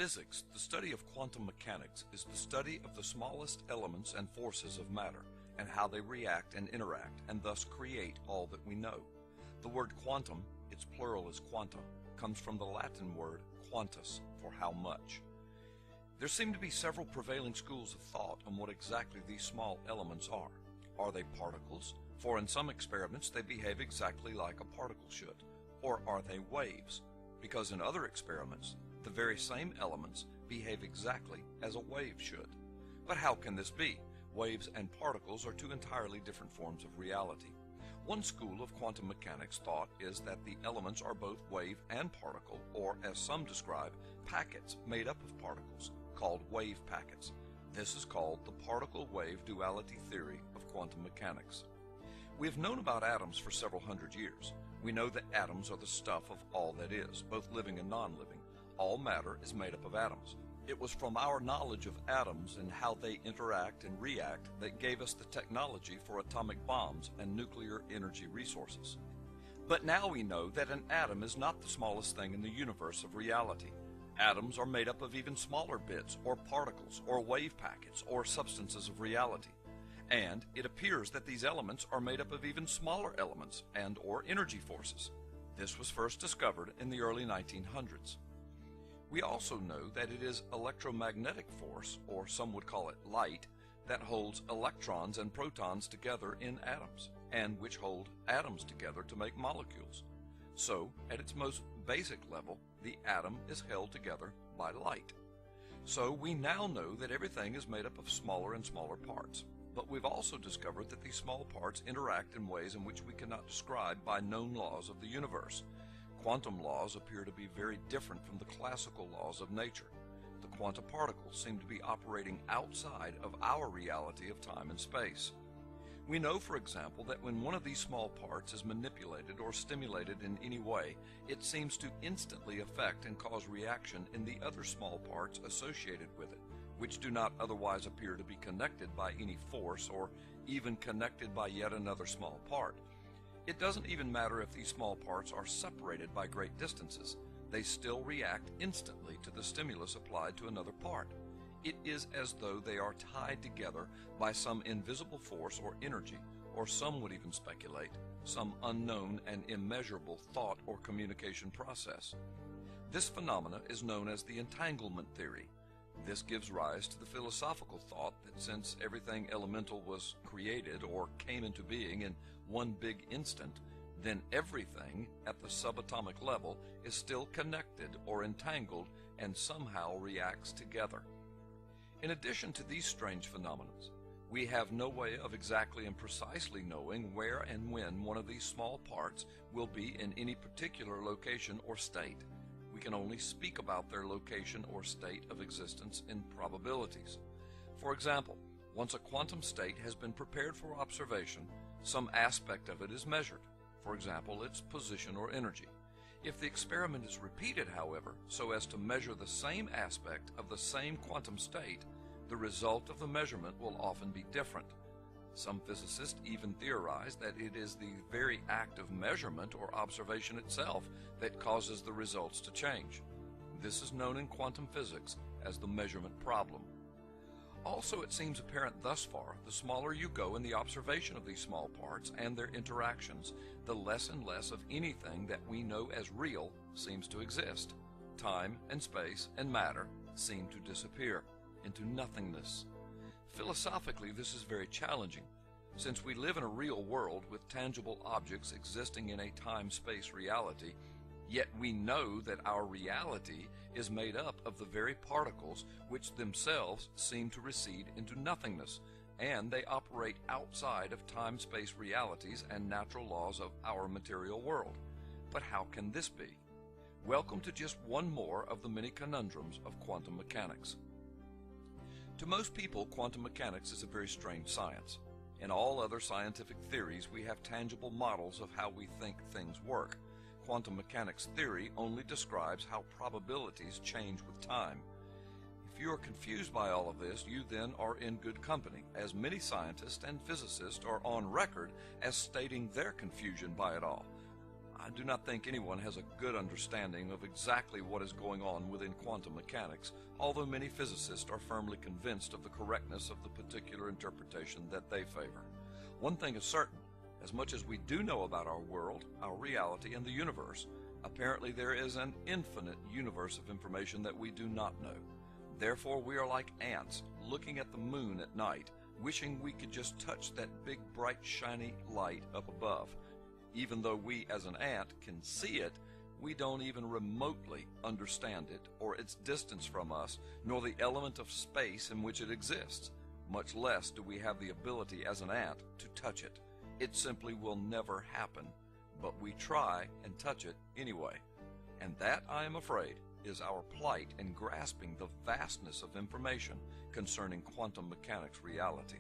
physics, the study of quantum mechanics is the study of the smallest elements and forces of matter and how they react and interact and thus create all that we know. The word quantum, its plural is quanta, comes from the Latin word quantus, for how much. There seem to be several prevailing schools of thought on what exactly these small elements are. Are they particles? For in some experiments they behave exactly like a particle should. Or are they waves? Because in other experiments, the very same elements behave exactly as a wave should. But how can this be? Waves and particles are two entirely different forms of reality. One school of quantum mechanics thought is that the elements are both wave and particle, or as some describe, packets made up of particles, called wave packets. This is called the particle-wave duality theory of quantum mechanics. We have known about atoms for several hundred years. We know that atoms are the stuff of all that is, both living and non-living. All matter is made up of atoms. It was from our knowledge of atoms and how they interact and react that gave us the technology for atomic bombs and nuclear energy resources. But now we know that an atom is not the smallest thing in the universe of reality. Atoms are made up of even smaller bits, or particles, or wave packets, or substances of reality. And it appears that these elements are made up of even smaller elements and or energy forces. This was first discovered in the early 1900s. We also know that it is electromagnetic force, or some would call it light, that holds electrons and protons together in atoms, and which hold atoms together to make molecules. So, at its most basic level, the atom is held together by light. So we now know that everything is made up of smaller and smaller parts. But we've also discovered that these small parts interact in ways in which we cannot describe by known laws of the universe. Quantum laws appear to be very different from the classical laws of nature. The quantum particles seem to be operating outside of our reality of time and space. We know, for example, that when one of these small parts is manipulated or stimulated in any way, it seems to instantly affect and cause reaction in the other small parts associated with it, which do not otherwise appear to be connected by any force or even connected by yet another small part. It doesn't even matter if these small parts are separated by great distances. They still react instantly to the stimulus applied to another part. It is as though they are tied together by some invisible force or energy, or some would even speculate, some unknown and immeasurable thought or communication process. This phenomena is known as the entanglement theory. This gives rise to the philosophical thought that since everything elemental was created or came into being in one big instant, then everything at the subatomic level is still connected or entangled and somehow reacts together. In addition to these strange phenomena, we have no way of exactly and precisely knowing where and when one of these small parts will be in any particular location or state. We can only speak about their location or state of existence in probabilities. For example, once a quantum state has been prepared for observation, some aspect of it is measured, for example, its position or energy. If the experiment is repeated, however, so as to measure the same aspect of the same quantum state, the result of the measurement will often be different. Some physicists even theorize that it is the very act of measurement or observation itself that causes the results to change. This is known in quantum physics as the measurement problem. Also, it seems apparent thus far, the smaller you go in the observation of these small parts and their interactions, the less and less of anything that we know as real seems to exist. Time and space and matter seem to disappear into nothingness. Philosophically, this is very challenging. Since we live in a real world with tangible objects existing in a time-space reality, yet we know that our reality is made up of the very particles which themselves seem to recede into nothingness, and they operate outside of time-space realities and natural laws of our material world. But how can this be? Welcome to just one more of the many conundrums of quantum mechanics. To most people, quantum mechanics is a very strange science. In all other scientific theories, we have tangible models of how we think things work. Quantum mechanics theory only describes how probabilities change with time. If you are confused by all of this, you then are in good company, as many scientists and physicists are on record as stating their confusion by it all. I do not think anyone has a good understanding of exactly what is going on within quantum mechanics, although many physicists are firmly convinced of the correctness of the particular interpretation that they favor. One thing is certain: as much as we do know about our world, our reality, and the universe, apparently there is an infinite universe of information that we do not know. Therefore, we are like ants looking at the moon at night, wishing we could just touch that big, bright, shiny light up above. Even though we as an ant can see it, we don't even remotely understand it or its distance from us, nor the element of space in which it exists. Much less do we have the ability as an ant to touch it. It simply will never happen, but we try and touch it anyway. And that, I am afraid, is our plight in grasping the vastness of information concerning quantum mechanics reality.